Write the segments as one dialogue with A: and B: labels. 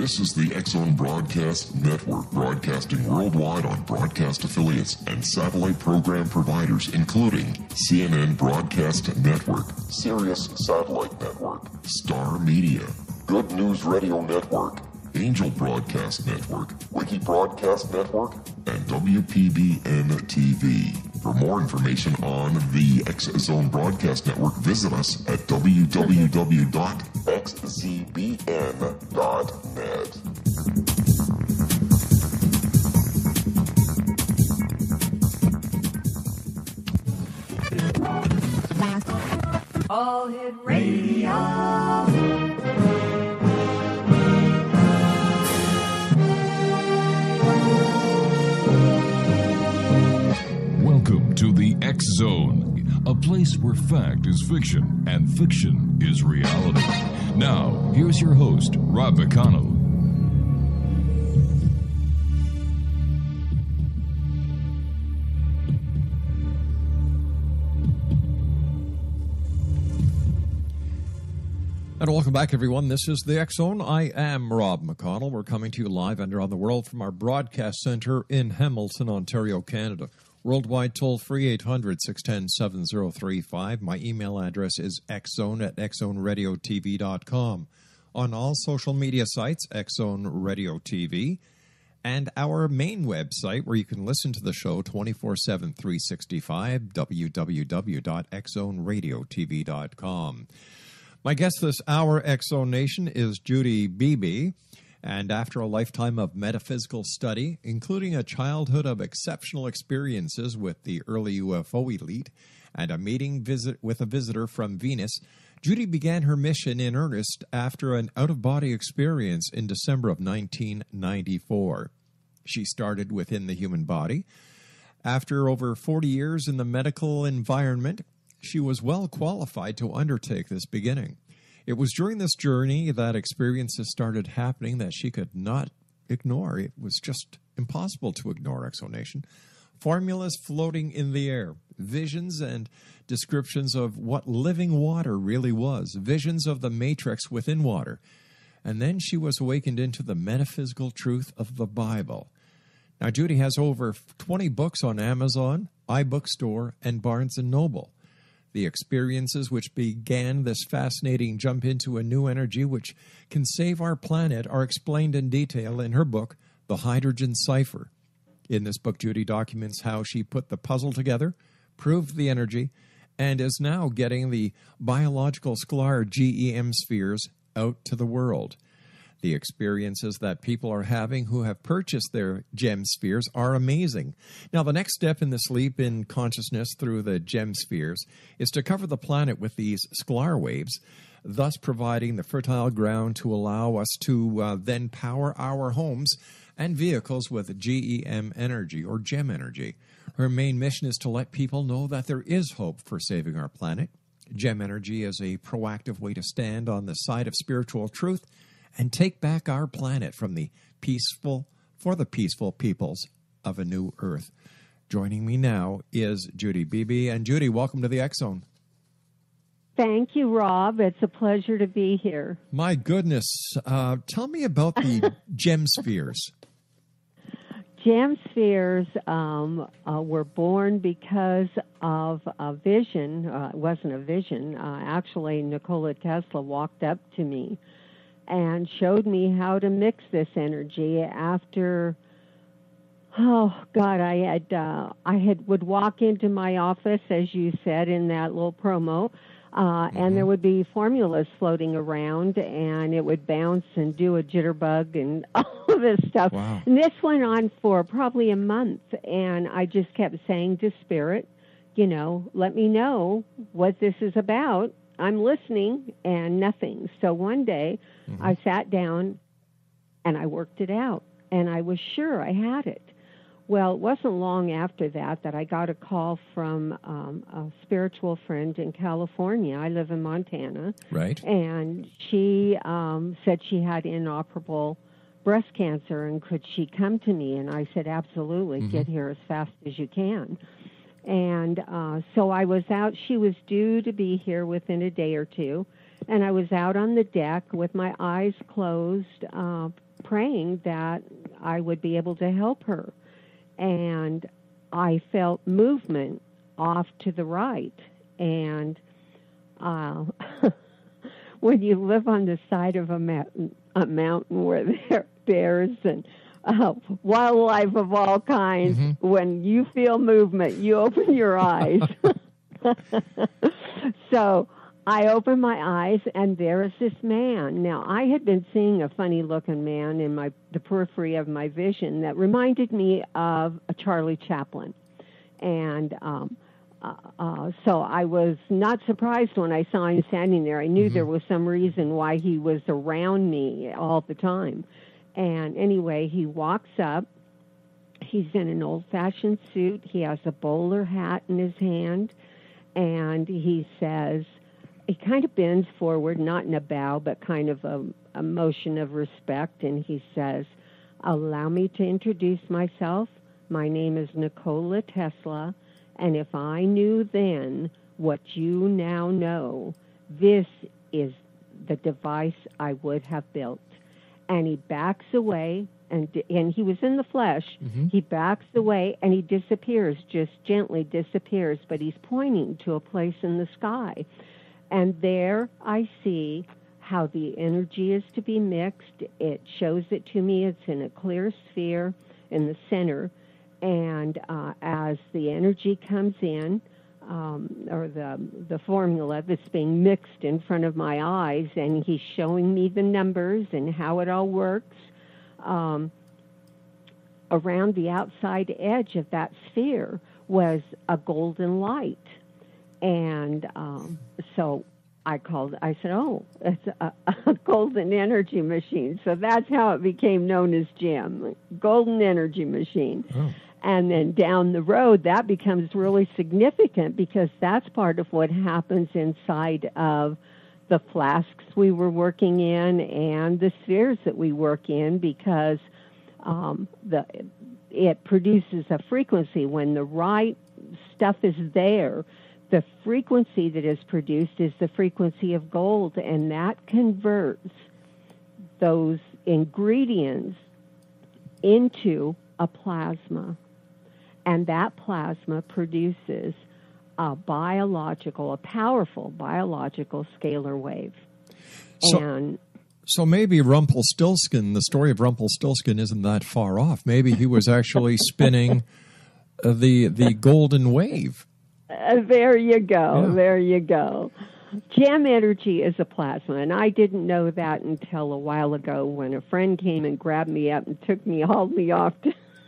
A: This is the X-Zone Broadcast Network, broadcasting worldwide on broadcast affiliates and satellite program providers, including CNN Broadcast Network, Sirius Satellite Network, Star Media, Good News Radio Network, Angel Broadcast Network, Wiki Broadcast Network, and WPBN TV. For more information on the X-Zone Broadcast Network, visit us at www.xzbn.net.
B: All Hit Radio.
C: Welcome to the X-Zone, a place where fact is fiction and fiction is reality. Now, here's your host, Rob McConnell.
D: And welcome back, everyone. This is the X-Zone. I am Rob McConnell. We're coming to you live and around the world from our broadcast center in Hamilton, Ontario, Canada. Worldwide toll-free, 800-610-7035. My email address is xzone@xzoneradiotv.com. On all social media sites, X-Zone Radio TV. And our main website, where you can listen to the show 24/7, 365, www.xzoneradiotv.com. My guest this hour, X-Zone Nation, is JUDY BEEBE. And after a lifetime of metaphysical study, including a childhood of exceptional experiences with the early UFO elite and a meeting visit with a visitor from Venus, JUDY began her mission in earnest after an out-of-body experience in December of 1994. She started within the human body. After over 40 years in the medical environment, she was well qualified to undertake this beginning. It was during this journey that experiences started happening that she could not ignore. It was just impossible to ignore, Exonation. Formulas floating in the air, visions and descriptions of what living water really was, visions of the matrix within water. And then she was awakened into the metaphysical truth of the Bible. Now, JUDY has over 20 books on Amazon, iBookstore, and Barnes & Noble. The experiences which began this fascinating jump into a new energy which can save our planet are explained in detail in her book, The Hydrogen Cipher. In this book, JUDY documents how she put the puzzle together, proved the energy, and is now getting the biological scalar GEM spheres out to the world. The experiences that people are having who have purchased their gem spheres are amazing. Now, the next step in this leap in consciousness through the gem spheres is to cover the planet with these scalar waves, thus providing the fertile ground to allow us to then power our homes and vehicles with GEM energy or gem energy. Her main mission is to let people know that there is hope for saving our planet. Gem energy is a proactive way to stand on the side of spiritual truth and take back our planet from the peaceful peoples of a new earth. Joining me now is JUDY BEEBE. And JUDY, welcome to the X-Zone.
E: Thank you, Rob. It's a pleasure to be here.
D: My goodness. Tell me about the gem spheres.
E: Gem spheres were born because of a vision. It wasn't a vision. Actually, Nikola Tesla walked up to me and showed me how to mix this energy after, I would walk into my office, as you said in that little promo, and there would be formulas floating around, and it would bounce and do a jitterbug and all of this stuff.
D: Wow.
E: And this went on for probably a month, and I just kept saying to Spirit, let me know what this is about. I'm listening, and nothing. So one day, I sat down, and I worked it out, and I was sure I had it. Well, it wasn't long after that I got a call from a spiritual friend in California. I live in Montana.
D: Right.
E: And she said she had inoperable breast cancer, and could she come to me? And I said, absolutely, get here as fast as you can. And so I was out. She was due to be here within a day or two. And I was out on the deck with my eyes closed, praying that I would be able to help her. And I felt movement off to the right. And when you live on the side of a mountain where there are bears and wildlife of all kinds, when you feel movement, you open your eyes. So I opened my eyes, and there is this man. Now, I had been seeing a funny-looking man in the periphery of my vision that reminded me of a Charlie Chaplin. And so I was not surprised when I saw him standing there. I knew there was some reason why he was around me all the time. And anyway, he walks up. He's in an old-fashioned suit. He has a bowler hat in his hand. And he says, he kind of bends forward, not in a bow, but kind of a motion of respect. And he says, allow me to introduce myself. My name is Nikola Tesla. And if I knew then what you now know, this is the device I would have built. And he backs away, and he was in the flesh. He backs away, and he disappears, just gently disappears, but he's pointing to a place in the sky. And there I see how the energy is to be mixed. It shows it to me. It's in a clear sphere in the center. And as the energy comes in, or the formula that's being mixed in front of my eyes, and he's showing me the numbers and how it all works, around the outside edge of that sphere was a golden light. And so I said, oh, it's a golden energy machine. So that's how it became known as GEM, golden energy machine. Oh. And then down the road, that becomes really significant because that's part of what happens inside of the flasks we were working in and the spheres that we work in, because it produces a frequency. When the right stuff is there, the frequency that is produced is the frequency of gold, and that converts those ingredients into a plasma. And that plasma produces a powerful biological scalar wave.
D: So maybe Rumpelstiltskin, the story of Rumpelstiltskin isn't that far off. Maybe he was actually spinning the golden wave.
E: There you go. Yeah. There you go. GEM energy is a plasma, and I didn't know that until a while ago when a friend came and grabbed me up and hauled me off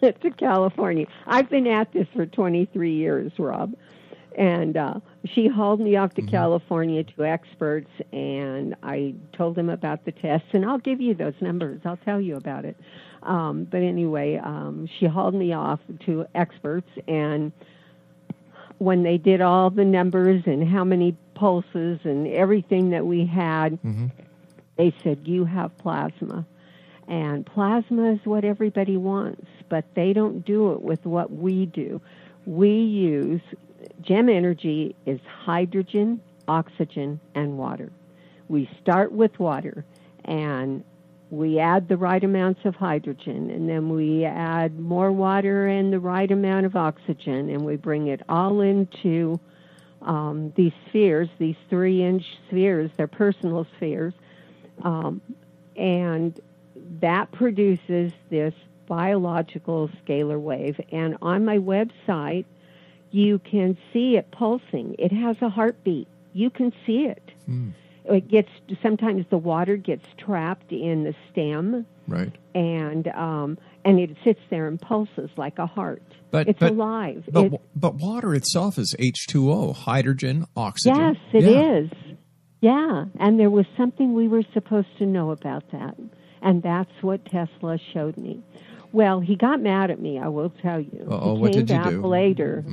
E: to California. I've been at this for 23 years, Rob. And she hauled me off to California to experts, and I told them about the tests, and I'll give you those numbers. I'll tell you about it. But anyway, she hauled me off to experts, and when they did all the numbers and how many pulses and everything that we had, they said, you have plasma. And plasma is what everybody wants, but they don't do it with what we do. We use, GEM energy is hydrogen, oxygen, and water. We start with water, and we add the right amounts of hydrogen, and then we add more water and the right amount of oxygen, and we bring it all into these spheres, these 3-inch spheres, they're personal spheres, and that produces this biological scalar wave. And on my website, you can see it pulsing. It has a heartbeat. You can see it. Sometimes the water gets trapped in the stem,
D: right?
E: And it sits there and pulses like a heart. It's alive.
D: But water itself is H2O, hydrogen, oxygen.
E: Yes, it is. Yeah, and there was something we were supposed to know about that, and that's what Tesla showed me. Well, he got mad at me, I will tell you.
D: What did you do?
E: Later,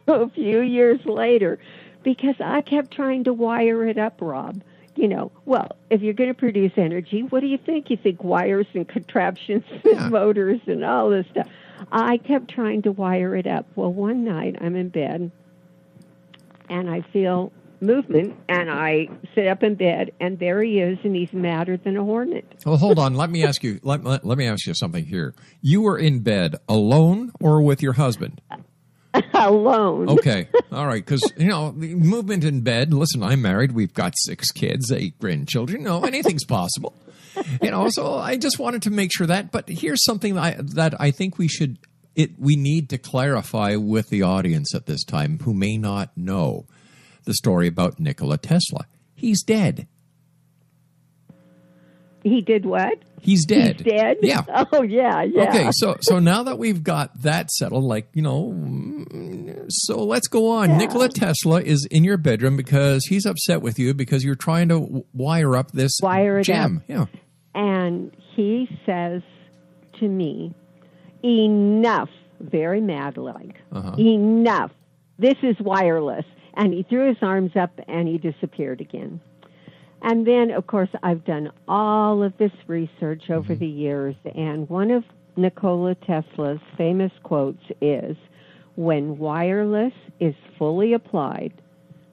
E: a few years later, because I kept trying to wire it up, Rob. You know, well, if you're going to produce energy, what do you think? You think wires and contraptions and motors and all this stuff. I kept trying to wire it up. Well, one night I'm in bed, and I feel movement, and I sit up in bed, and there he is, and he's madder than a hornet.
D: Well, hold on. Let me ask you. Let me ask you something here. You were in bed alone or with your husband?
E: Alone.
D: Okay. All right. Because, the movement in bed, listen, I'm married. We've got 6 kids, 8 grandchildren. Anything's possible. So I just wanted to make sure that. But here's something that I think we need to clarify with the audience at this time who may not know the story about Nikola Tesla. He's dead.
E: He did what?
D: He's dead.
E: He's dead?
D: Yeah.
E: Oh, yeah.
D: Okay, so now that we've got that settled, so let's go on.
E: Yeah.
D: Nikola Tesla is in your bedroom because he's upset with you because you're trying to wire up this gem. Yeah.
E: And he says to me, enough, very mad-like, enough. This is wireless. And he threw his arms up and he disappeared again. And then, of course, I've done all of this research over the years, and one of Nikola Tesla's famous quotes is, "When wireless is fully applied,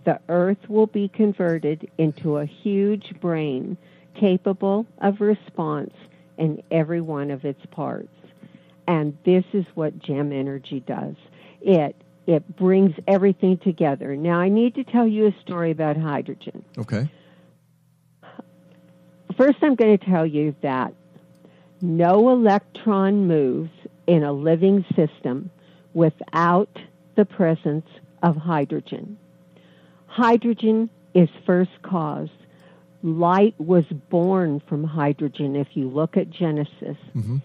E: the Earth will be converted into a huge brain capable of response in every one of its parts." And this is what gem energy does. It brings everything together. Now, I need to tell you a story about hydrogen.
D: Okay.
E: First, I'm going to tell you that no electron moves in a living system without the presence of hydrogen. Hydrogen is first caused. Light was born from hydrogen, if you look at Genesis. Mm-hmm.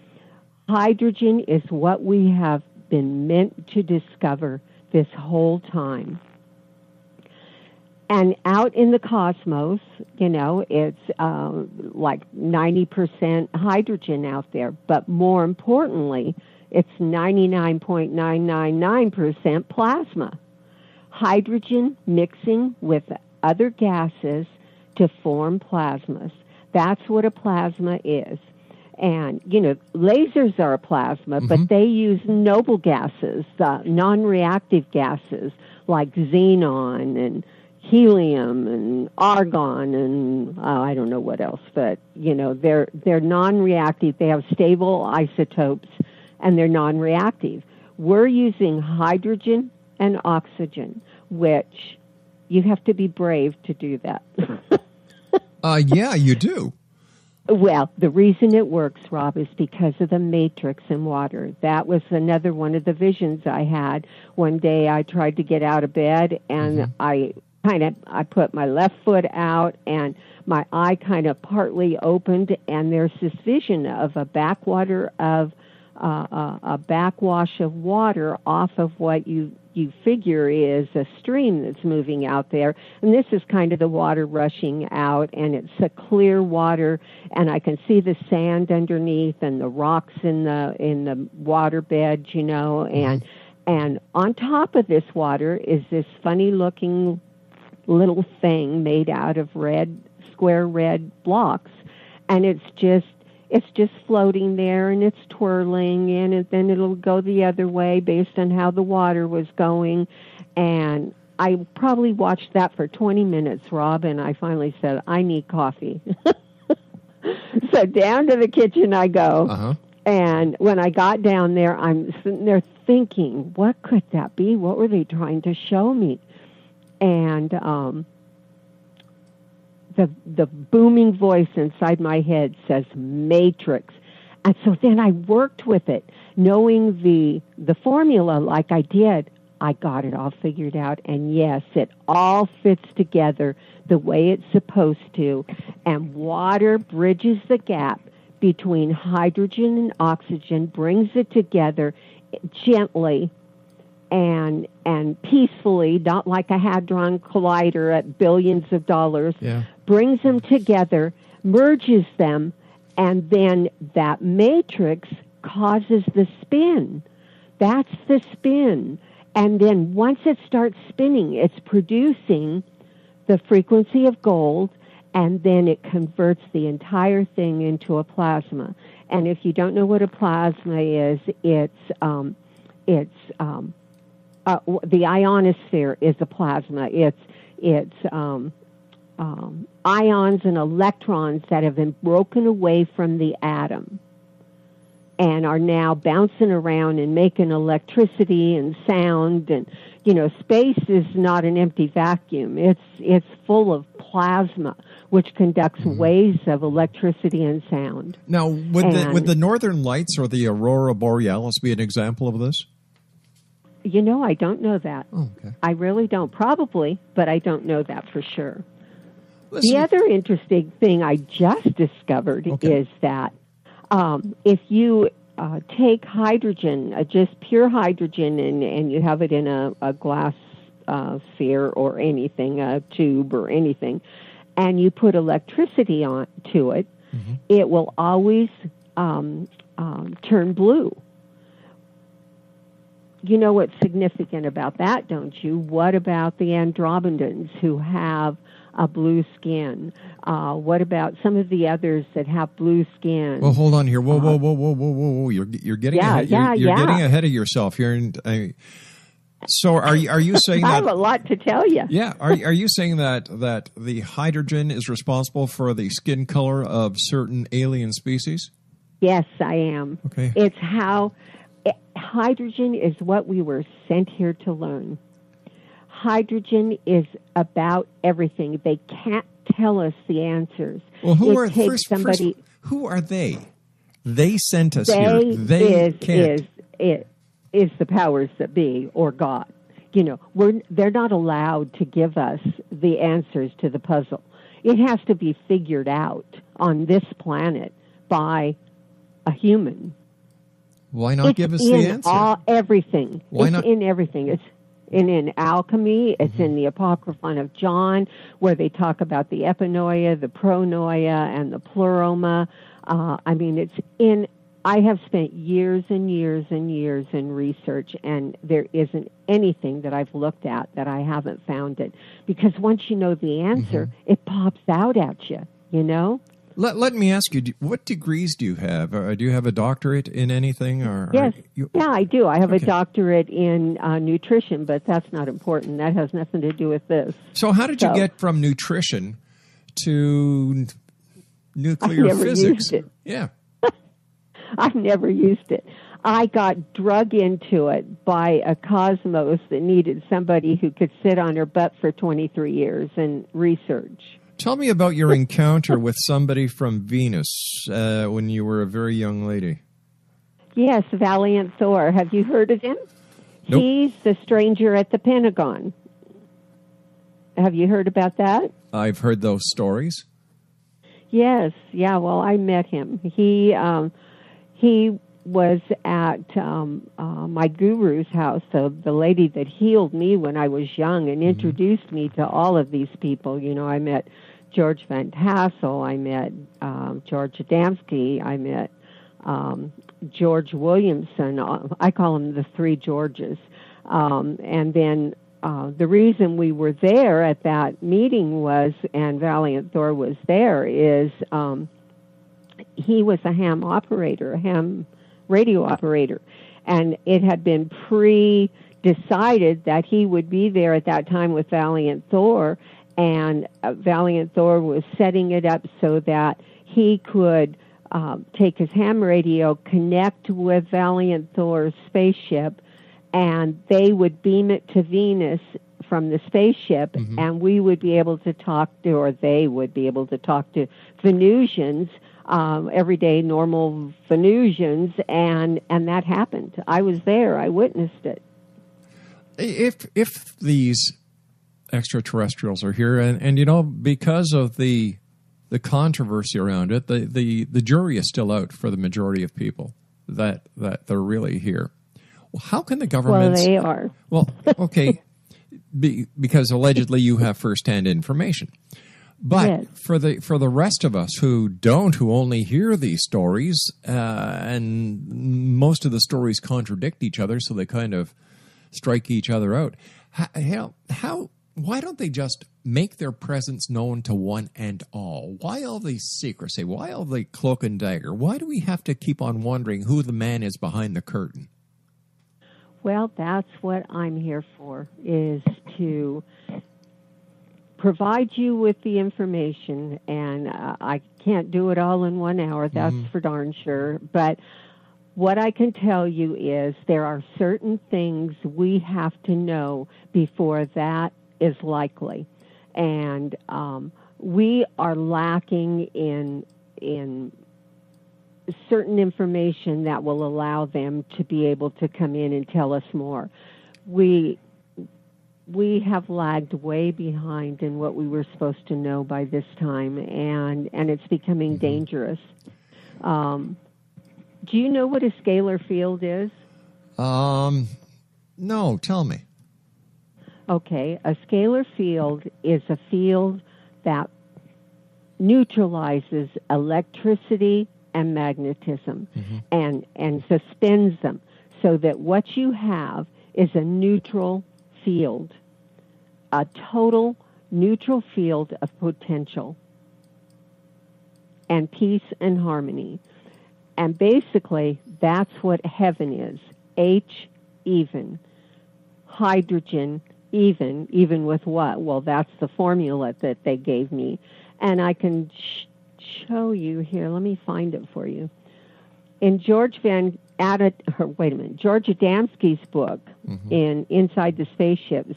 E: Hydrogen is what we have been meant to discover this whole time. And out in the cosmos, it's like 90% hydrogen out there. But more importantly, it's 99.999% plasma. Hydrogen mixing with other gases to form plasmas. That's what a plasma is. And, lasers are a plasma, but they use noble gases, non-reactive gases like xenon and helium and argon and I don't know what else, but they're non-reactive. They have stable isotopes and they're non-reactive. We're using hydrogen and oxygen, which you have to be brave to do that.
D: Yeah, you do.
E: Well, the reason it works, Rob, is because of the matrix in water. That was another one of the visions I had. One day I tried to get out of bed and I put my left foot out and my eye kind of partly opened, and there's this vision of a backwash of water off of what you figure is a stream that's moving out there. And this is kind of the water rushing out, and it's a clear water, and I can see the sand underneath and the rocks in the water bed, and on top of this water is this funny looking little thing made out of square red blocks, and it's just floating there, and it's twirling, and then it'll go the other way based on how the water was going. And I probably watched that for 20 minutes, Rob, and I finally said, I need coffee. So down to the kitchen I go, and when I got down there, I'm sitting there thinking, what could that be? What were they trying to show me? And the booming voice inside my head says matrix. And so then I worked with it, knowing the formula like I did. I got it all figured out, and yes, it all fits together the way it's supposed to, and water bridges the gap between hydrogen and oxygen, brings it together gently and peacefully, not like a Hadron Collider at billions of dollars, brings them together, merges them, and then that matrix causes the spin. That's the spin. And then once it starts spinning, it's producing the frequency of gold, and then it converts the entire thing into a plasma. And if you don't know what a plasma is, the ionosphere is a plasma. It's ions and electrons that have been broken away from the atom and are now bouncing around and making electricity and sound. And space is not an empty vacuum. It's full of plasma, which conducts waves of electricity and sound.
D: Now, would the Northern Lights or the Aurora Borealis be an example of this?
E: I don't know that.
D: Oh, okay.
E: I really don't. Probably, but I don't know that for sure.
D: Listen.
E: The other interesting thing I just discovered is that if you take hydrogen, just pure hydrogen, and you have it in a glass sphere or anything, a tube or anything, and you put electricity onto it, it will always turn blue. You know what's significant about that, don't you? What about the Andromedans who have a blue skin? What about some of the others that have blue skin?
D: Well, hold on here. Whoa! You're getting ahead. You're getting ahead of yourself here. So are you saying that
E: I have a lot to tell you?
D: Yeah. Are you saying that the hydrogen is responsible for the skin color of certain alien species?
E: Yes, I am.
D: Okay.
E: It's how hydrogen is what we were sent here to learn. Hydrogen is about everything. They can't tell us the answers.
D: Well, who are they? They sent us here.
E: Is the powers that be or God. They're not allowed to give us the answers to the puzzle. It has to be figured out on this planet by a human.
D: Why not give us the answer?
E: Everything.
D: Why not?
E: It's in everything. It's in alchemy. It's in the Apocryphon of John, where they talk about the epinoia, the pronoia, and the pleroma. It's in. I have spent years and years and years in research, and there isn't anything that I've looked at that I haven't found it. Because once you know the answer, it pops out at you,
D: Let me ask you, what degrees do you have? Do you have a doctorate in anything?
E: Yes. Yeah, I do. I have a doctorate in nutrition, but that's not important. That has nothing to do with this.
D: So how did you get from nutrition to nuclear physics?
E: Used it.
D: Yeah.
E: I've never used it. I got drug into it by a cosmos that needed somebody who could sit on her butt for 23 years and research.
D: Tell me about your encounter with somebody from Venus when you were a very young lady.
E: Yes, Valiant Thor. Have you heard of him?
D: Nope.
E: He's the stranger at the Pentagon. Have you heard about that?
D: I've heard those stories.
E: Yes. Yeah, well, I met him. He was at my guru's house, the lady that healed me when I was young and introduced me to all of these people. I met George Van Tassel, I met George Adamski, I met George Williamson. I call them the three Georges. And then the reason we were there at that meeting was, and Valiant Thor was there, is he was a ham radio operator, and it had been pre-decided that he would be there at that time with Valiant Thor, and Valiant Thor was setting it up so that he could take his ham radio, connect with Valiant Thor's spaceship, and they would beam it to Venus from the spaceship, and we would be able to talk to, or they would be able to talk to Venusians, everyday normal Venusians, and that happened. I was there. I witnessed it.
D: If these extraterrestrials are here, and because of the controversy around it, the jury is still out for the majority of people that they're really here. Well, how can the government?
E: Well, they are.
D: Well, okay, because allegedly you have firsthand information. But
E: yes.
D: for the rest of us who only hear these stories, and most of the stories contradict each other, so they kind of strike each other out. Why don't they just make their presence known to one and all? Why all the secrecy? Why all the cloak and dagger? Why do we have to keep on wondering who the man is behind the curtain?
E: Well, that's what I'm here for, is to provide you with the information, and I can't do it all in 1 hour, that's for darn sure, but what I can tell you is there are certain things we have to know before that is likely. And we are lacking in certain information that will allow them to be able to come in and tell us more. We have lagged way behind in what we were supposed to know by this time, and it's becoming dangerous. Do you know what a scalar field is?
D: No, tell me.
E: Okay, a scalar field is a field that neutralizes electricity and magnetism and suspends them so that what you have is a neutral field, a total neutral field of potential and peace and harmony. And basically, that's what heaven is. H even. Hydrogen even with what? Well, that's the formula that they gave me. And I can show you here. Let me find it for you. In George Adamski's book, in Inside the Spaceships,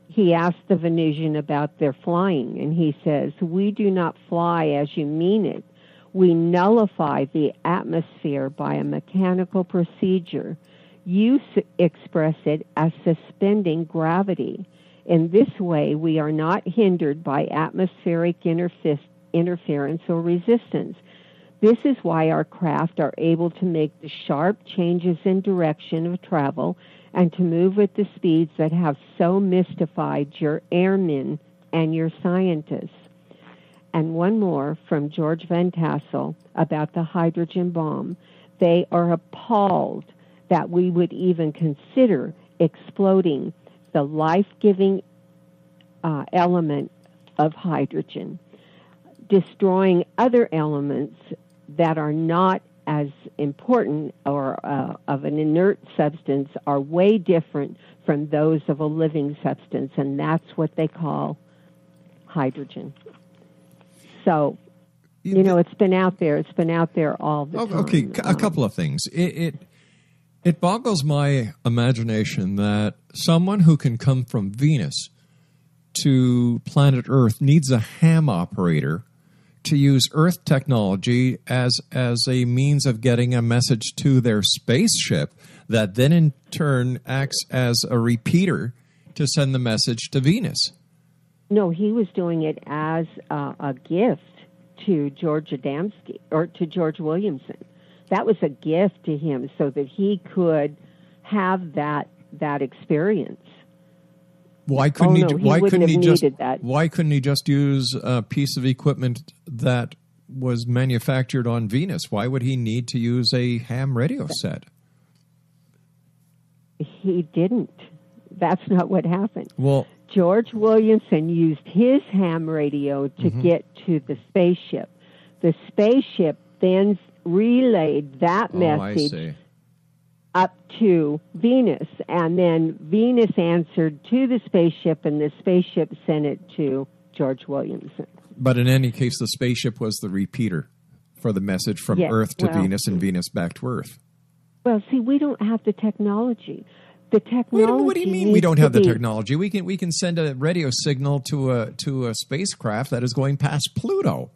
E: he asked the Venusian about their flying, and he says, "We do not fly as you mean it. We nullify the atmosphere by a mechanical procedure. You express it as suspending gravity. In this way, we are not hindered by atmospheric interference or resistance. This is why our craft are able to make the sharp changes in direction of travel and to move at the speeds that have so mystified your airmen and your scientists." And one more from George Van Tassel about the hydrogen bomb. They are appalled that we would even consider exploding the life-giving element of hydrogen. Destroying other elements that are not as important or of an inert substance are way different from those of a living substance, and that's what they call hydrogen. So, you know, it's been out there. It's been out there all the time.
D: Okay, a couple of things. It boggles my imagination that someone who can come from Venus to planet Earth needs a ham operator to use Earth technology as a means of getting a message to their spaceship that then in turn acts as a repeater to send the message to Venus.
E: No, he was doing it as a gift to George Adamski or to George Williamson. That was a gift to him so that he could have that experience.
D: Why couldn't he
E: that.
D: Why couldn't he just use a piece of equipment that was manufactured on Venus? Why would he need to use a ham radio set?
E: He didn't. That's not what happened.
D: Well,
E: George Williamson used his ham radio to get to the spaceship. The spaceship then relayed that message up to Venus, and then Venus answered to the spaceship, and the spaceship sent it to George Williamson.
D: But in any case, the spaceship was the repeater for the message from Earth to Venus and Venus back to Earth.
E: Well, see, we don't have the technology. The technology.
D: What do you mean we don't have the technology? We can send a radio signal to a spacecraft that is going past Pluto.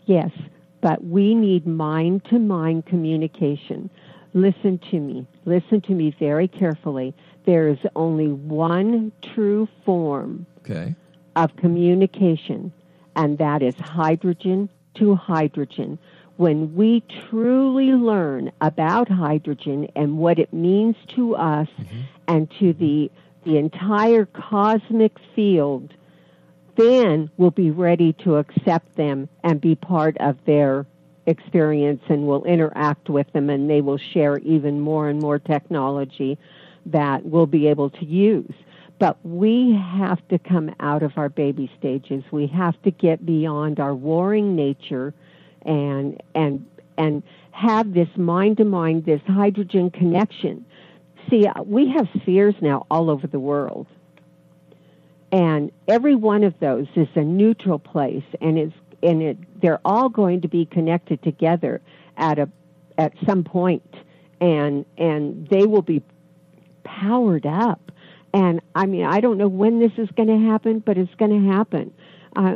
E: Yes, but we need mind-to-mind communication. Listen to me. Listen to me very carefully. There is only one true form of communication, and that is hydrogen to hydrogen. When we truly learn about hydrogen and what it means to us and to the entire cosmic field, then we'll be ready to accept them and be part of their experience, and we'll interact with them, and they will share even more and more technology that we'll be able to use. But we have to come out of our baby stages. We have to get beyond our warring nature and have this mind-to-mind, this hydrogen connection. See, we have spheres now all over the world. And every one of those is a neutral place, and they're all going to be connected together at some point, and they will be powered up. And I mean, I don't know when this is going to happen, but it's going to happen.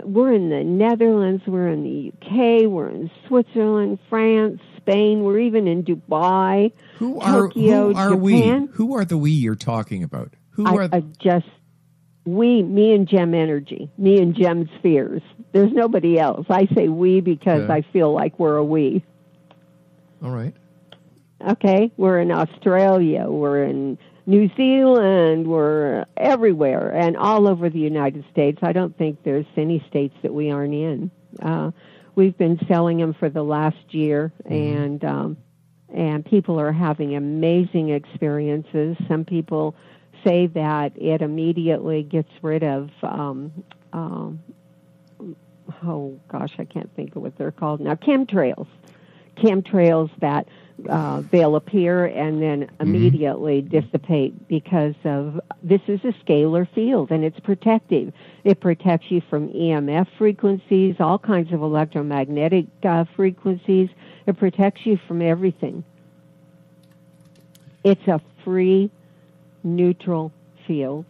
E: We're in the Netherlands, we're in the UK, we're in Switzerland, France, Spain, we're even in Dubai, Tokyo, Japan.
D: We? Who are the we you're talking about?
E: Me and Gem Energy, me and Gem Spheres. There's nobody else. I say we because I feel like we're a we.
D: All right.
E: Okay, we're in Australia, we're in New Zealand, we're everywhere, and all over the United States. I don't think there's any states that we aren't in. We've been selling them for the last year, and people are having amazing experiences. Some people say that it immediately gets rid of, oh gosh, I can't think of what they're called now, chemtrails that they'll appear and then immediately dissipate because of, this is a scalar field and it's protective. It protects you from EMF frequencies, all kinds of electromagnetic frequencies. It protects you from everything. It's a free, neutral field,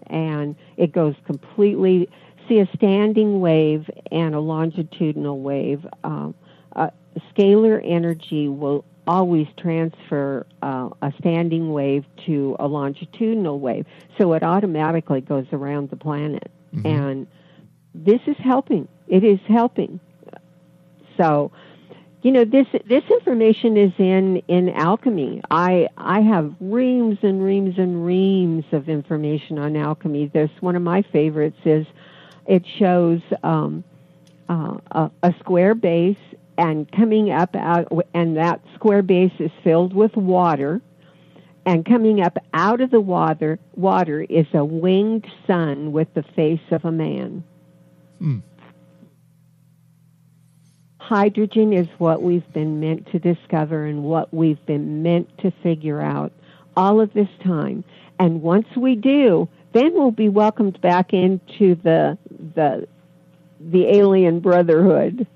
E: and it goes completely, see, a standing wave and a longitudinal wave. Scalar energy will always transfer a standing wave to a longitudinal wave, so it automatically goes around the planet. And this is helping. It is helping. So, you know, this information is in alchemy. I have reams and reams and reams of information on alchemy. There's one of my favorites is it shows a square base, and coming up out, and that square base is filled with water, and coming up out of the water is a winged sun with the face of a man. Hydrogen is what we've been meant to discover and what we've been meant to figure out all of this time. And once we do, then we'll be welcomed back into the alien brotherhood.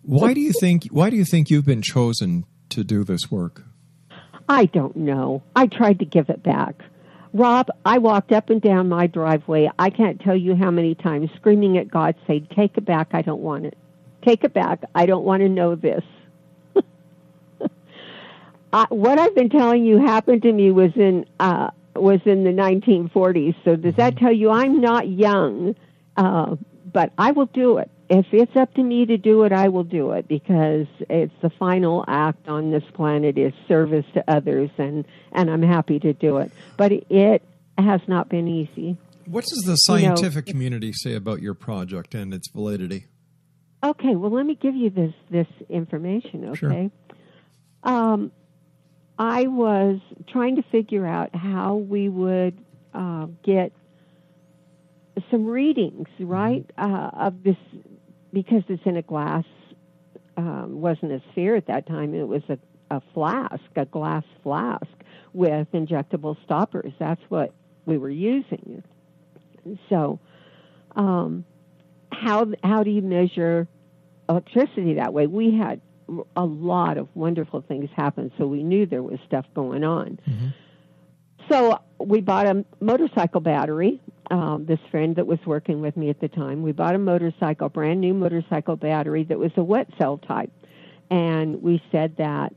D: Why do you think you've been chosen to do this work?
E: I don't know. I tried to give it back. Rob, I walked up and down my driveway, I can't tell you how many times, screaming at God, saying, take it back, I don't want it. Take it back, I don't want to know this. What I've been telling you happened to me was in the 1940s, so does that tell you I'm not young, but I will do it. If it's up to me to do it, I will do it, because it's the final act on this planet is service to others, and I'm happy to do it. But it has not been easy.
D: What does the scientific community say about your project and its validity?
E: Okay, well, let me give you this information, okay? Sure. I was trying to figure out how we would get some readings, right, of this, because it's in a glass, wasn't a sphere at that time. It was a flask, a glass flask with injectable stoppers. That's what we were using. So how do you measure electricity that way? We had a lot of wonderful things happen, so we knew there was stuff going on. So we bought a motorcycle battery. This friend that was working with me at the time, we bought a brand new motorcycle battery that was a wet cell type. And we said that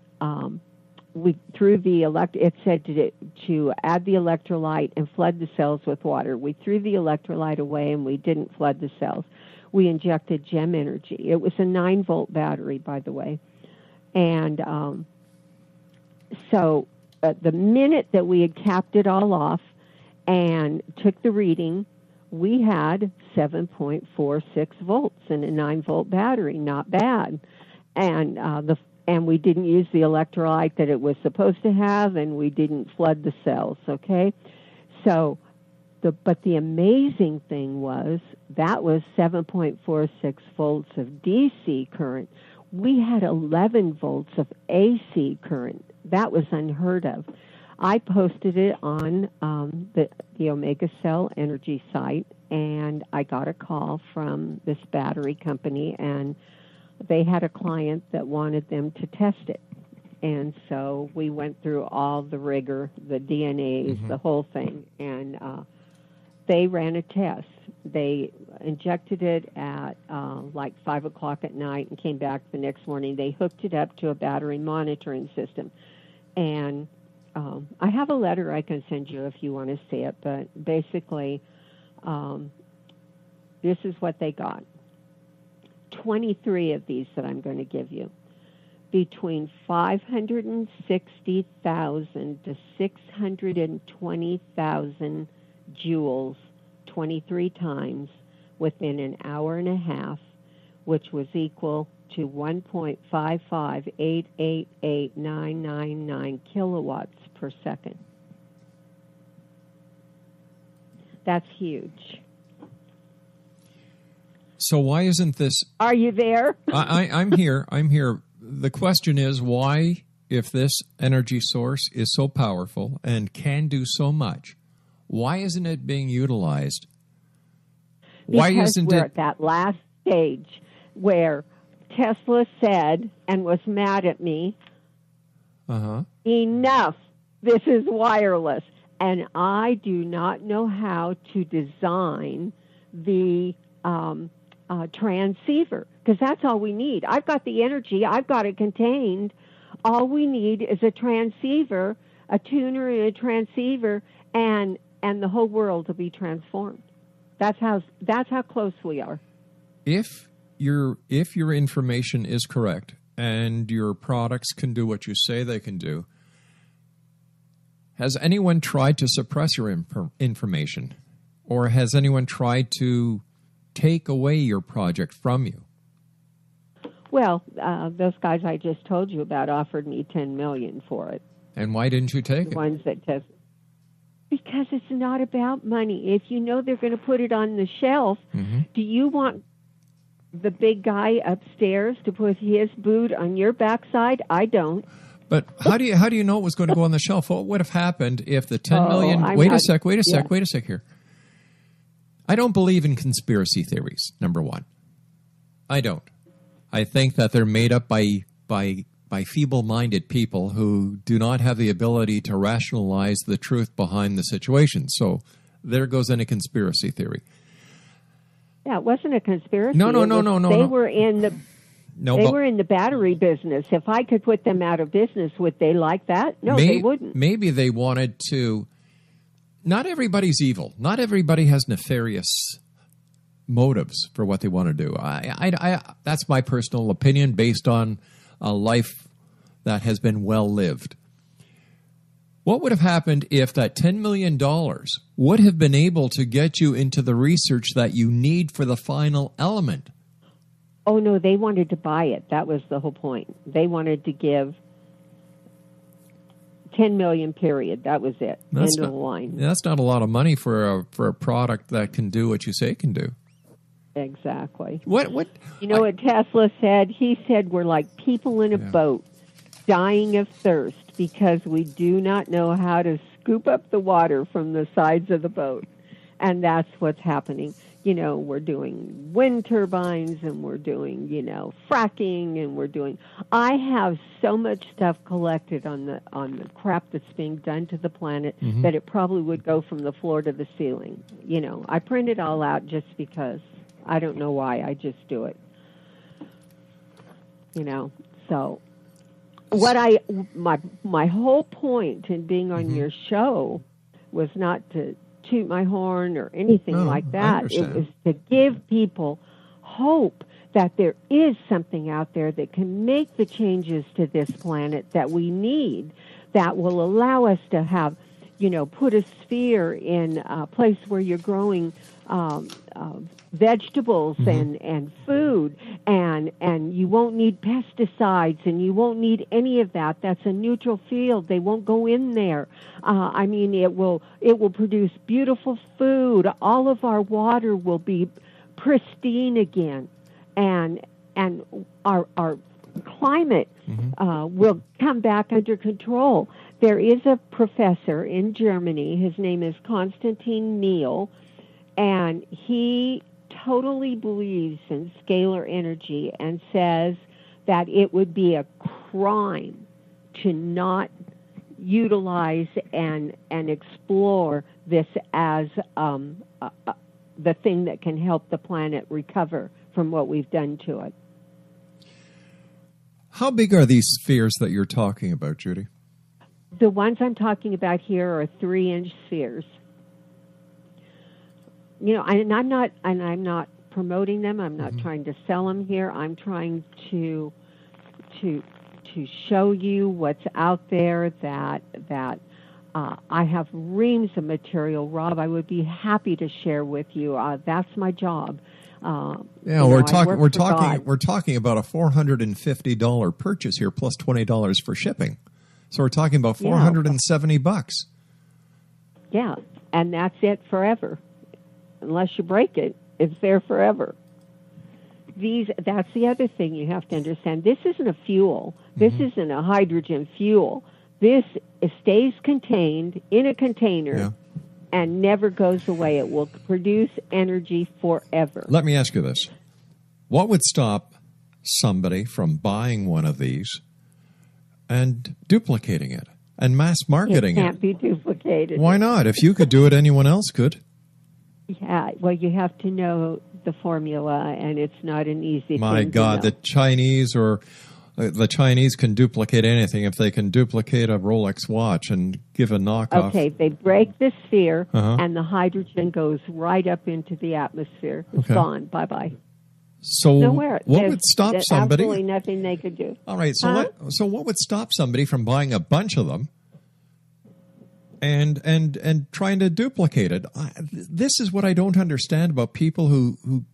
E: we threw it said to add the electrolyte and flood the cells with water. We threw the electrolyte away and we didn't flood the cells. We injected Gem Energy. It was a 9-volt battery, by the way. And so the minute that we had capped it all off and took the reading, we had 7.46 volts in a 9-volt battery. Not bad. And we didn't use the electrolyte that it was supposed to have, and we didn't flood the cells, okay? So, but the amazing thing was that was 7.46 volts of DC current. We had 11 volts of AC current. That was unheard of. I posted it on the Omega Cell Energy site, and I got a call from this battery company, and they had a client that wanted them to test it. And so we went through all the rigor, the DNAs, the whole thing, and they ran a test. They injected it at like 5 o'clock at night and came back the next morning. They hooked it up to a battery monitoring system. And I have a letter I can send you if you want to see it, but basically this is what they got. 23 of these that I'm going to give you. Between 560,000 to 620,000 joules 23 times within an hour and a half, which was equal to 1.55888,999 kilowatts per second. That's huge.
D: So why isn't this...
E: Are you there?
D: I'm here. I'm here. The question is, why, if this energy source is so powerful and can do so much, why isn't it being utilized? Why isn't
E: we're
D: it
E: at that last stage where Tesla said and was mad at me, enough, this is wireless. And I do not know how to design the transceiver, because that's all we need. I've got the energy. I've got it contained. All we need is a transceiver, a tuner and a transceiver, and the whole world will be transformed. That's how close we are.
D: If your information is correct and your products can do what you say they can do, has anyone tried to suppress your information? Or has anyone tried to take away your project from you?
E: Well, those guys I just told you about offered me $10 million for it.
D: And why didn't you take it?
E: The ones that test. Because it's not about money. If you know they're going to put it on the shelf, do you want the big guy upstairs to put his boot on your backside? I don't.
D: But how do you know it was going to go on the shelf? What would have happened if the 10 million... Wait a sec here. I don't believe in conspiracy theories, number one. I don't. I think that they're made up by feeble-minded people who do not have the ability to rationalize the truth behind the situation. So there goes any conspiracy theory.
E: Yeah, it wasn't a conspiracy.
D: No.
E: They were in the... They were in the battery business. If I could put them out of business, would they like that? No, they wouldn't.
D: Maybe they wanted to... Not everybody's evil. Not everybody has nefarious motives for what they want to do. That's my personal opinion based on a life that has been well lived. What would have happened if that $10 million would have been able to get you into the research that you need for the final element?
E: Oh, no, they wanted to buy it. That was the whole point. They wanted to give $10 million, period. That was it. End of the line.
D: That's not a lot of money for a product that can do what you say it can do.
E: Exactly.
D: What?
E: You know what Tesla said? He said we're like people in a boat dying of thirst because we do not know how to scoop up the water from the sides of the boat. And that's what's happening. You know, we're doing wind turbines and we're doing, fracking and we're doing... I have so much stuff collected on the crap that's being done to the planet that it probably would go from the floor to the ceiling. I print it all out just because. I don't know why. I just do it. So what my whole point in being on your show was not to toot my horn or anything like that. It was to give people hope that there is something out there that can make the changes to this planet that we need, that will allow us to have, put a sphere in a place where you're growing vegetables and food, and you won't need pesticides and you won't need any of that. That's a neutral field. They won't go in there. It will produce beautiful food. All of our water will be pristine again, and our climate will come back under control. there is a professor in Germany. His name is Konstantin Neal, and he totally believes in scalar energy and says that it would be a crime to not utilize and explore this as the thing that can help the planet recover from what we've done to it.
D: How big are these spheres that you're talking about, Judy?
E: The ones I'm talking about here are 3-inch spheres. You know, and I'm not promoting them. I'm not trying to sell them here. I'm trying to show you what's out there. That I have reams of material, Rob. I would be happy to share with you. That's my job.
D: We're talking about a $450 purchase here plus $20 for shipping. So we're talking about $470.
E: Yeah, and that's it forever. Unless you break it, it's there forever. That's the other thing you have to understand. This isn't a fuel. This isn't a hydrogen fuel. This stays contained in a container and never goes away. It will produce energy forever.
D: Let me ask you this. What would stop somebody from buying one of these and duplicating it and mass marketing it?
E: It can't be duplicated.
D: Why not? If you could do it, anyone else could.
E: Yeah, well, you have to know the formula, and it's not an easy thing.
D: My God, the Chinese can duplicate anything if they can duplicate a Rolex watch and give a knockoff.
E: Okay, they break the sphere, and the hydrogen goes right up into the atmosphere. It's gone. Bye-bye.
D: So
E: nowhere.
D: What would stop somebody?
E: Absolutely nothing they could do.
D: All right, so what would stop somebody from buying a bunch of them and trying to duplicate it? This is what I don't understand about people who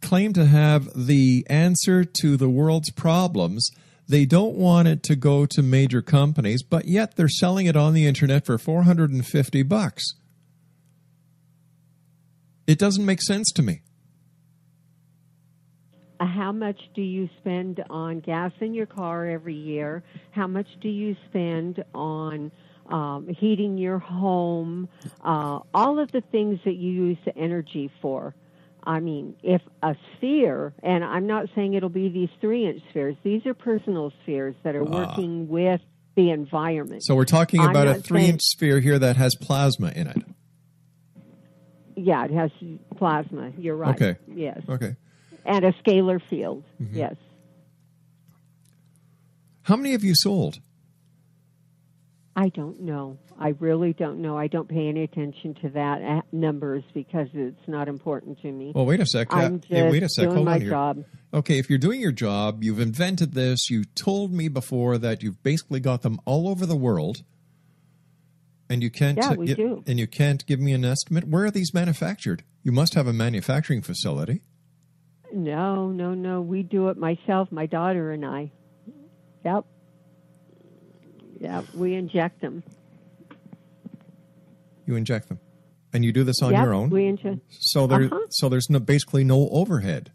D: claim to have the answer to the world's problems. They don't want it to go to major companies, but yet they're selling it on the internet for $450. It doesn't make sense to me.
E: How much do you spend on gas in your car every year? How much do you spend on heating your home? All of the things that you use the energy for. I mean, if a sphere, and I'm not saying it'll be these 3-inch spheres, these are personal spheres that are working with the environment.
D: So we're talking about a 3-inch sphere here that has plasma in it.
E: Yeah, it has plasma. You're right.
D: Okay.
E: Yes.
D: Okay.
E: And a scalar field. Yes.
D: How many have you sold?
E: I don't know. I really don't know. I don't pay any attention to that numbers because it's not important to me.
D: Well, wait a sec.
E: I'm just doing my job.
D: Okay, if you're doing your job, you've invented this. You told me before that you've basically got them all over the world, and you can't.
E: Do.
D: And you can't give me an estimate. Where are these manufactured? You must have a manufacturing facility.
E: No. We do it myself, my daughter and I. Yep. Yeah, we inject them.
D: You inject them, and you do this on your own.
E: We inject.
D: So there's basically no overhead.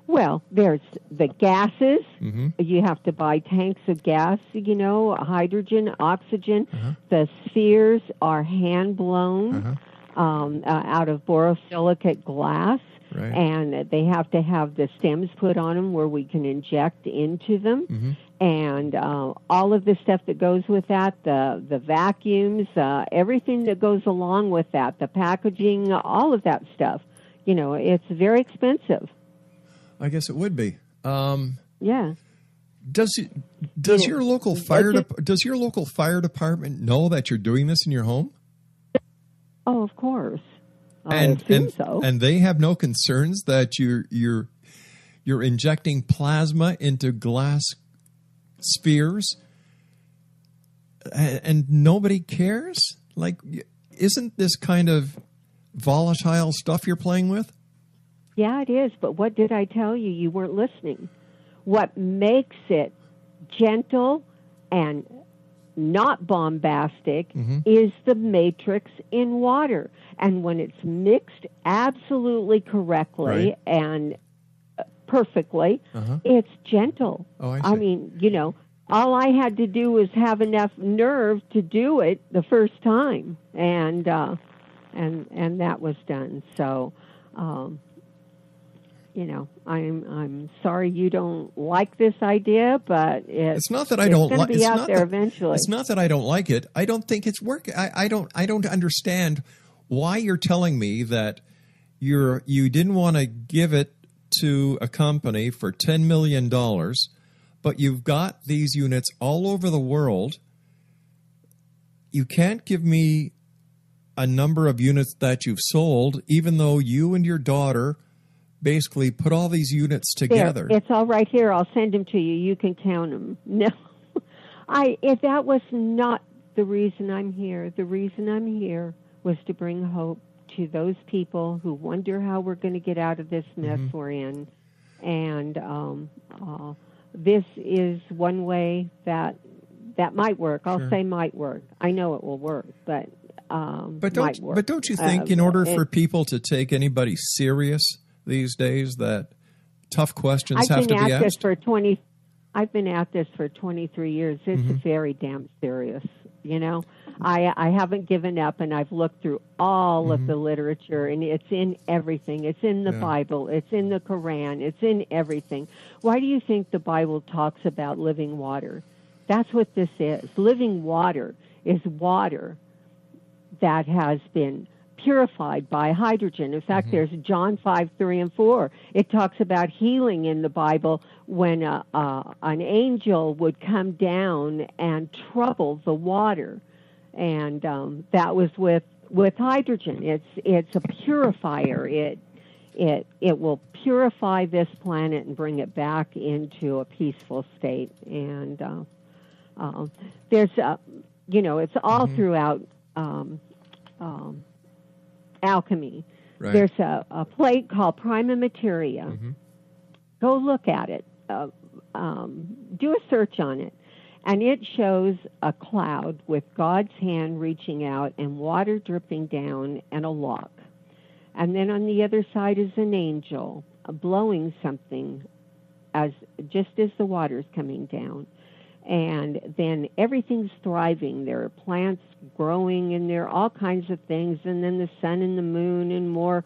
E: Well, there's the gases. You have to buy tanks of gas. Hydrogen, oxygen. The spheres are hand blown out of borosilicate glass.
D: Right.
E: And they have to have the stems put on them where we can inject into them. And all of the stuff that goes with that, the vacuums, everything that goes along with that, the packaging, all of that stuff. It's very expensive.
D: I guess it would be.
E: Yeah.
D: Does your local fire department know that you're doing this in your home?
E: Oh, of course. I assume so.
D: And they have no concerns that you're injecting plasma into glass spheres, and nobody cares? Like, isn't this kind of volatile stuff you're playing with?
E: Yeah, it is. But what did I tell you? You weren't listening. What makes it gentle and not bombastic is the matrix in water. And when it's mixed absolutely correctly and perfectly, it's gentle.
D: Oh, I see.
E: I mean, all I had to do was have enough nerve to do it the first time, and that was done. So, I'm sorry you don't like this idea, but
D: it's not that I don't like it.
E: It's going to be out there eventually.
D: It's not that I don't like it. I don't think it's working. I don't understand why you're telling me that you didn't want to give it to a company for $10 million, but you've got these units all over the world. You can't give me a number of units that you've sold, even though you and your daughter basically put all these units together.
E: There, it's all right here. I'll send them to you. You can count them. No, if that was not the reason I'm here. The reason I'm here was to bring hope to those people who wonder how we're going to get out of this mess we're in. And this is one way that might work. I'll say might work. I know it will work, but might work.
D: But don't you think in order for people to take anybody serious these days that tough questions have to be asked?
E: I've been at this for 23 years. It's very damn serious. I haven't given up, and I've looked through all of the literature, and it's in everything. It's in the Bible. It's in the Quran. It's in everything. Why do you think the Bible talks about living water? That's what this is. Living water is water that has been purified by hydrogen. In fact, there's John 5:3-4. It talks about healing in the Bible when an angel would come down and trouble the water, and that was with hydrogen. It's a purifier. It will purify this planet and bring it back into a peaceful state. And there's it's all throughout. Alchemy.
D: Right.
E: There's a plate called Prima Materia. Go look at it. Do a search on it. And it shows a cloud with God's hand reaching out and water dripping down and a lock. And then on the other side is an angel blowing something just as the water's coming down. And then everything's thriving. There are plants growing, and there are all kinds of things. And then the sun and the moon, and more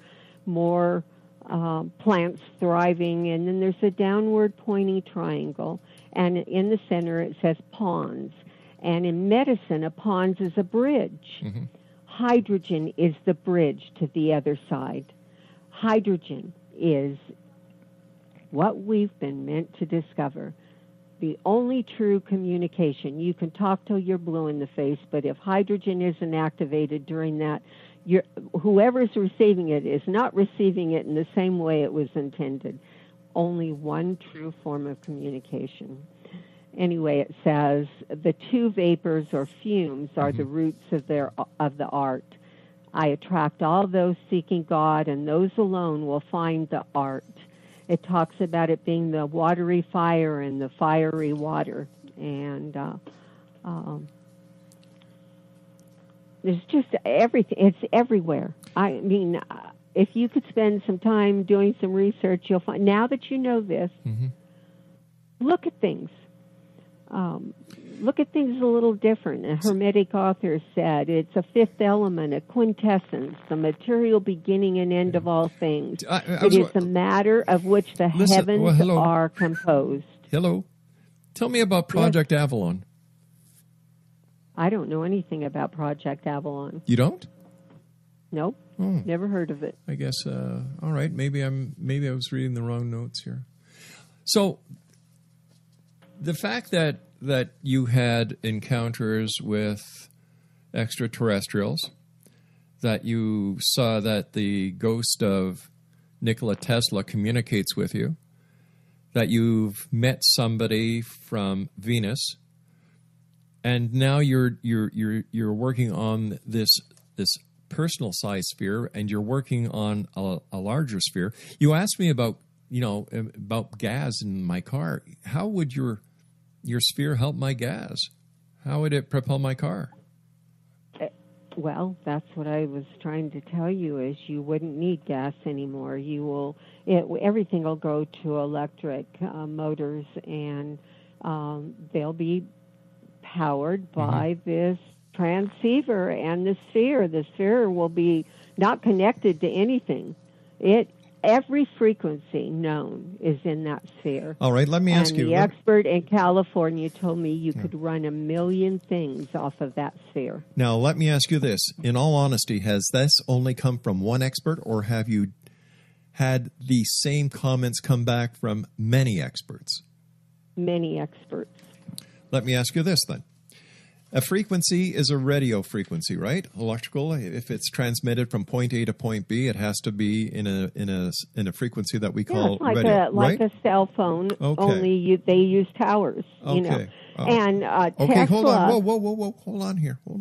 E: plants thriving. And then there's a downward pointing triangle. And in the center it says pons. And in medicine, a pons is a bridge. Hydrogen is the bridge to the other side. Hydrogen is what we've been meant to discover. The only true communication. You can talk till you're blue in the face, but if hydrogen isn't activated during that, whoever's receiving it is not receiving it in the same way it was intended. Only one true form of communication. Anyway, it says the two vapors or fumes are the roots of the art. I attract all those seeking God, and those alone will find the art. It talks about it being the watery fire and the fiery water. And there's just everything. It's everywhere. I mean, if you could spend some time doing some research, you'll find, now that you know this, look at things. Look at things a little different. A Hermetic author said it's a fifth element, a quintessence, the material beginning and end of all things. It is the matter of which the heavens are composed.
D: Hello. Tell me about Project Avalon.
E: I don't know anything about Project Avalon.
D: You don't?
E: Nope. Never heard of it.
D: I guess, all right, maybe I was reading the wrong notes here. So the fact that you had encounters with extraterrestrials, that you saw that the ghost of Nikola Tesla communicates with you, that you've met somebody from Venus, and now you're working on this personal size sphere, and you're working on a larger sphere. You asked me about gas in my car. How would your sphere help my gas? How would it propel my car?
E: Well, that's what I was trying to tell you, is you wouldn't need gas anymore. Everything will go to electric motors, and they'll be powered by this transceiver and the sphere. The sphere will be not connected to anything. Every frequency known is in that sphere.
D: All right, let me ask you.
E: The expert in California told me you could run 1 million things off of that sphere.
D: Now, let me ask you this. In all honesty, has this only come from one expert, or have you had the same comments come back from many experts?
E: Many experts.
D: Let me ask you this then. A frequency is a radio frequency, right? Electrical. If it's transmitted from point A to point B, it has to be in a frequency that we call
E: it's like
D: radio,
E: like
D: right?
E: a cell phone.
D: Okay.
E: Only they use towers.
D: Okay.
E: You know. And
D: okay,
E: Tesla.
D: hold on. Whoa. Hold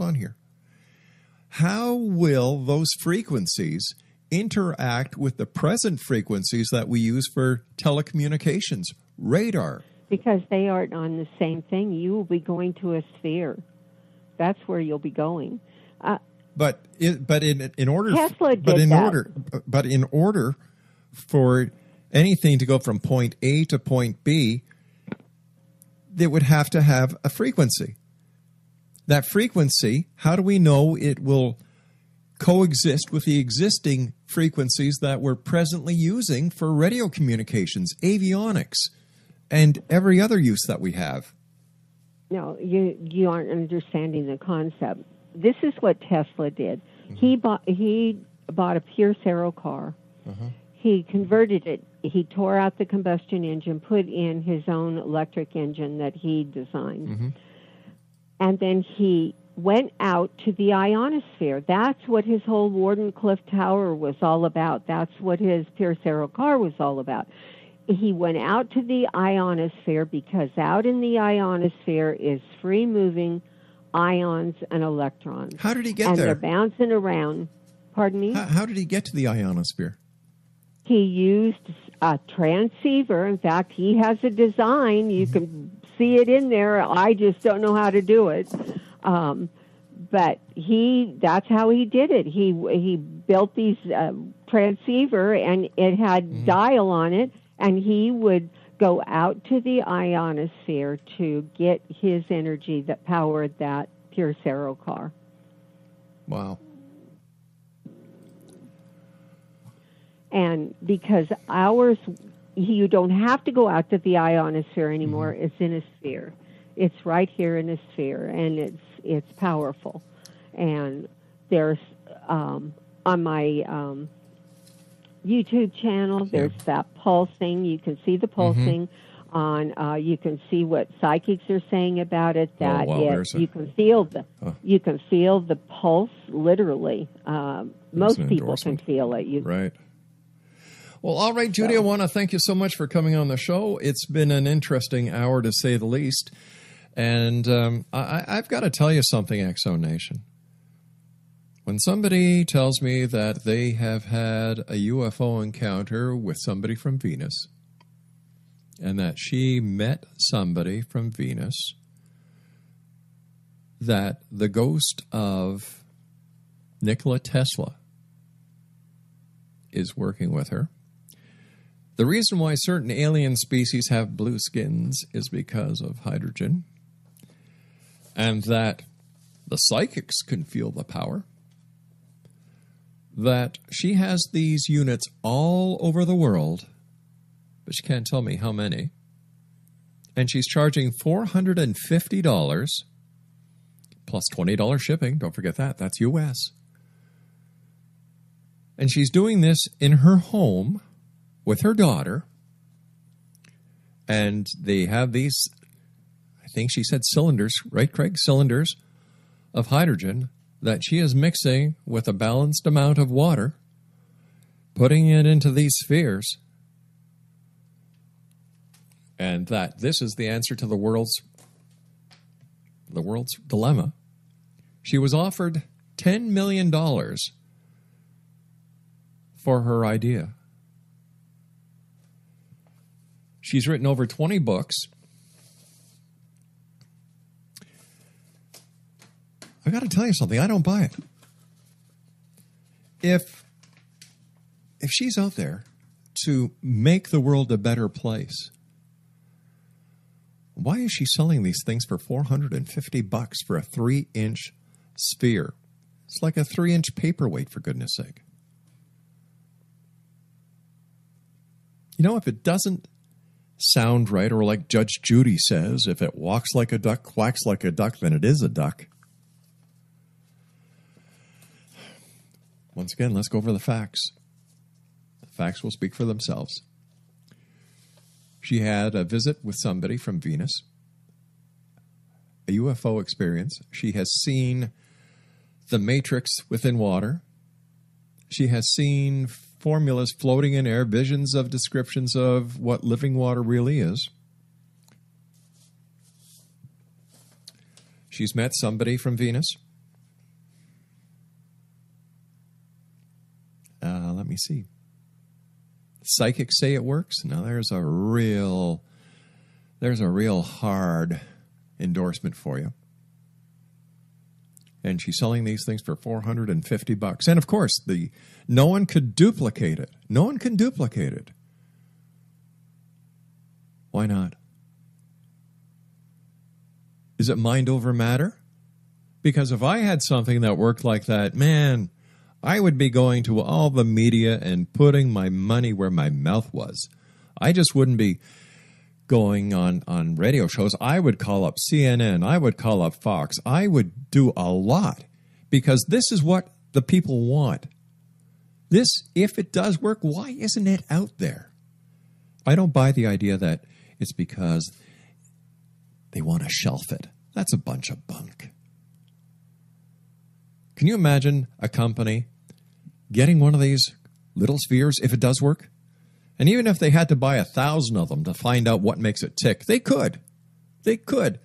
D: on here. How will those frequencies interact with the present frequencies that we use for telecommunications, radar?
E: Because they aren't on the same thing. You will be going to a sphere. That's where you'll be going.
D: But in order
E: Tesla did
D: in order for anything to go from point A to point B, they would have to have a frequency. That frequency, how do we know it will coexist with the existing frequencies that we're presently using for radio communications, avionics, and every other use that we have?
E: No, you aren't understanding the concept. This is what Tesla did. He bought a pure Cero car. He converted it. He tore out the combustion engine, put in his own electric engine that he designed. And then he went out to the ionosphere. That's what his whole Wardenclyffe Tower was all about. That's what his pure Cero car was all about. He went out to the ionosphere because out in the ionosphere is free-moving ions and electrons.
D: How did he get
E: there? And
D: there?
E: they're bouncing around. Pardon me?
D: How did he get to the ionosphere?
E: He used a transceiver. In fact, he has a design. You can see it in there. I just don't know how to do it. But that's how he did it. He built these transceiver, and it had dial on it. And he would go out to the ionosphere to get his energy that powered that pure Cero car.
D: Wow.
E: And because you don't have to go out to the ionosphere anymore. It's in a sphere. It's right here in a sphere, and it's powerful. And there's on my YouTube channel, there's that pulsing. You can see the pulsing you can see what psychics are saying about it. That you can feel the pulse literally. Most people can feel it.
D: Right. Well, all right, Judy, I want to thank you so much for coming on the show. It's been an interesting hour, to say the least. And I've got to tell you something, Exo Nation. When somebody tells me that they have had a UFO encounter with somebody from Venus, and that she met somebody from Venus, that the ghost of Nikola Tesla is working with her. The reason why certain alien species have blue skins is because of hydrogen, and that the psychics can feel the power, that she has these units all over the world, but she can't tell me how many, and she's charging $450 plus $20 shipping. Don't forget that. That's U.S. And she's doing this in her home with her daughter, and they have these, I think she said cylinders, right, Craig? Cylinders of hydrogen that she is mixing with a balanced amount of water, putting it into these spheres, and that this is the answer to the world's dilemma. She was offered $10 million for her idea. She's written over 20 books. I got to tell you something. I don't buy it. If she's out there to make the world a better place, Why is she selling these things for $450 for a 3-inch sphere? It's like a 3-inch paperweight, for goodness sake. You know, if it doesn't sound right, or like Judge Judy says, if it walks like a duck, quacks like a duck, then it is a duck. Once again, let's go over the facts. The facts will speak for themselves. She had a visit with somebody from Venus, a UFO experience. She has seen the matrix within water. She has seen formulas floating in air, visions of descriptions of what living water really is. She's met somebody from Venus. Let me see. Psychics say it works. Now there's a real hard endorsement for you. And she's selling these things for $450. And of course, no one could duplicate it. No one can duplicate it. Why not? Is it mind over matter? Because if I had something that worked like that, man, I would be going to all the media and putting my money where my mouth was. I just wouldn't be going on radio shows. I would call up CNN. I would call up Fox. I would do a lot because this is what the people want. This, if it does work, why isn't it out there? I don't buy the idea that it's because they want to shelf it. That's a bunch of bunk. Can you imagine a company getting one of these little spheres, if it does work? And even if they had to buy 1,000 of them to find out what makes it tick, they could. They could.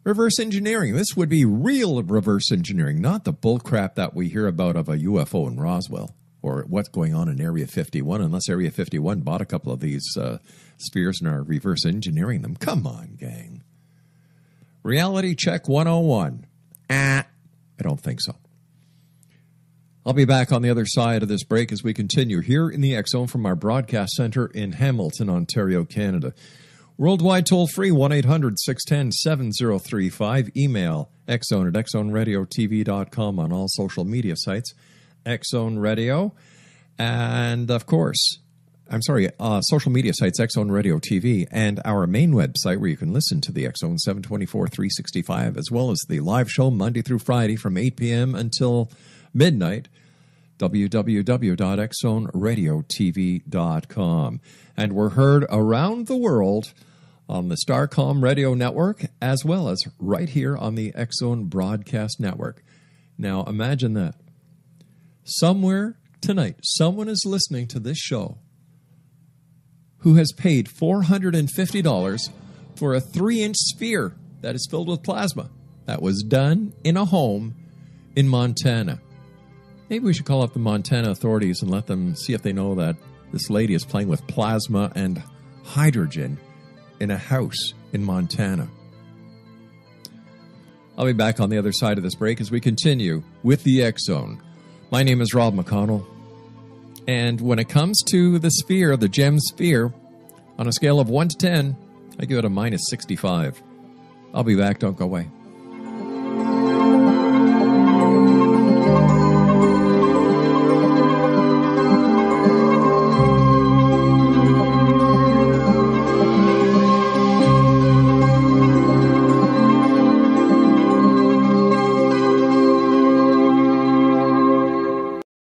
D: Reverse engineering. This would be real reverse engineering, not the bullcrap that we hear about of a UFO in Roswell or what's going on in Area 51, unless Area 51 bought a couple of these spheres and are reverse engineering them. Come on, gang. Reality check 101. I don't think so. I'll be back on the other side of this break as we continue here in the X Zone from our broadcast center in Hamilton, Ontario, Canada. Worldwide toll-free, 1-800-610-7035. Email xzone@xzoneradiotv.com on all social media sites. X Zone Radio. And, of course, social media sites, X Zone Radio TV, and our main website where you can listen to the X Zone 724, 365, as well as the live show Monday through Friday from 8 p.m. until midnight, www.xzoneradiotv.com. And we're heard around the world on the Starcom Radio Network, as well as right here on the X Zone Broadcast Network. Now, imagine that. Somewhere tonight, someone is listening to this show who has paid $450 for a 3-inch sphere that is filled with plasma that was done in a home in Montana. Maybe we should call up the Montana authorities and let them see if they know that this lady is playing with plasma and hydrogen in a house in Montana. I'll be back on the other side of this break as we continue with the X Zone. My name is Rob McConnell. And when it comes to the sphere, the gem sphere, on a scale of 1 to 10, I give it a -65. I'll be back. Don't go away.